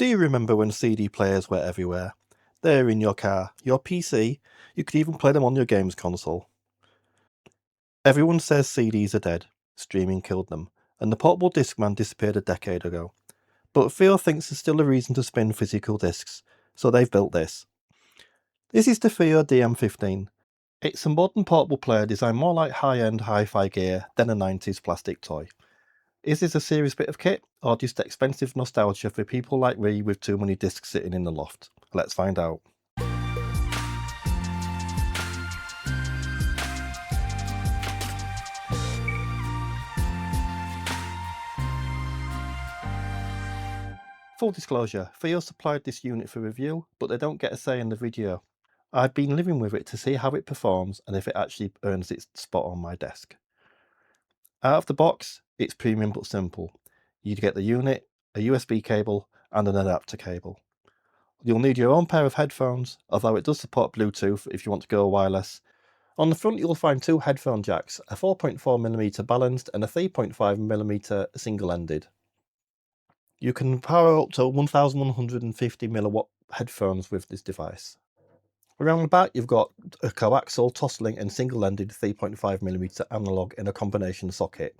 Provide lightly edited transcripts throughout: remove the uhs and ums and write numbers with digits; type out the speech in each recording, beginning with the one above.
Do you remember when CD players were everywhere? They're in your car, your PC, you could even play them on your games console. Everyone says CDs are dead, streaming killed them, and the portable Discman disappeared a decade ago. But FiiO thinks there's still a reason to spin physical discs, so they've built this. This is the FiiO DM15. It's a modern portable player designed more like high-end hi-fi gear than a 90s plastic toy. Is this a serious bit of kit, or just expensive nostalgia for people like me with too many discs sitting in the loft? Let's find out. Full disclosure, FiiO supplied this unit for review, but they don't get a say in the video. I've been living with it to see how it performs and if it actually earns its spot on my desk. Out of the box, it's premium but simple. You get the unit, a USB cable and an adapter cable. You'll need your own pair of headphones, although it does support Bluetooth if you want to go wireless. On the front you'll find two headphone jacks, a 4.4mm balanced and a 3.5mm single-ended. You can power up to 1150mW headphones with this device. Around the back you've got a coaxial, toslink and single-ended 3.5mm analog in a combination socket,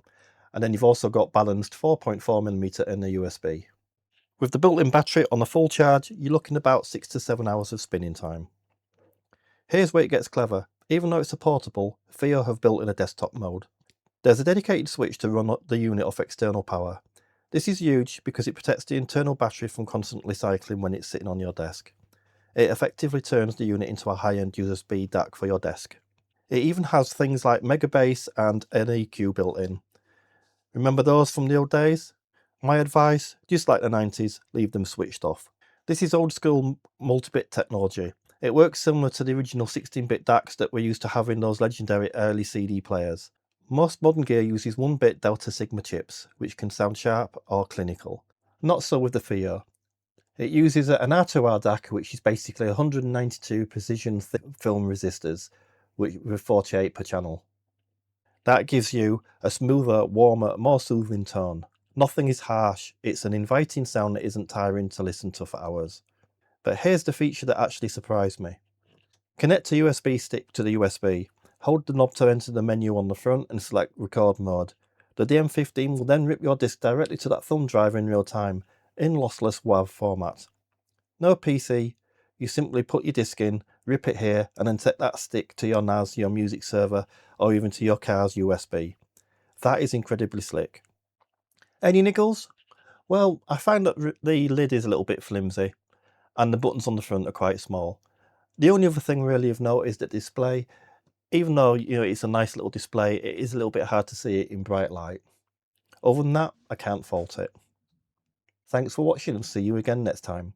and then you've also got balanced 4.4mm in a USB. With the built-in battery on a full charge, you're looking about 6 to 7 hours of spinning time. Here's where it gets clever. Even though it's a portable, FiiO have built in a desktop mode. There's a dedicated switch to run the unit off external power. This is huge because it protects the internal battery from constantly cycling when it's sitting on your desk. It effectively turns the unit into a high-end USB DAC for your desk. It even has things like Mega Bass and an EQ built in. Remember those from the old days? My advice, just like the 90s, leave them switched off. This is old school multi-bit technology. It works similar to the original 16-bit DACs that we used to have in those legendary early CD players. Most modern gear uses 1-bit Delta Sigma chips, which can sound sharp or clinical. Not so with the FiiO. It uses an R2R DAC, which is basically 192 precision film resistors, with 48 per channel. That gives you a smoother, warmer, more soothing tone. Nothing is harsh, it's an inviting sound that isn't tiring to listen to for hours. But here's the feature that actually surprised me. Connect a USB stick to the USB. Hold the knob to enter the menu on the front and select record mode. The DM15 will then rip your disc directly to that thumb drive in real time, in lossless WAV format. No PC, you simply put your disc in, rip it here, and then take that stick to your NAS, your music server, or even to your car's USB. That is incredibly slick. Any niggles? Well, I find that the lid is a little bit flimsy, and the buttons on the front are quite small. The only other thing really of note is the display. Even though it's a nice little display, it is a little bit hard to see it in bright light. Other than that, I can't fault it. Thanks for watching and see you again next time.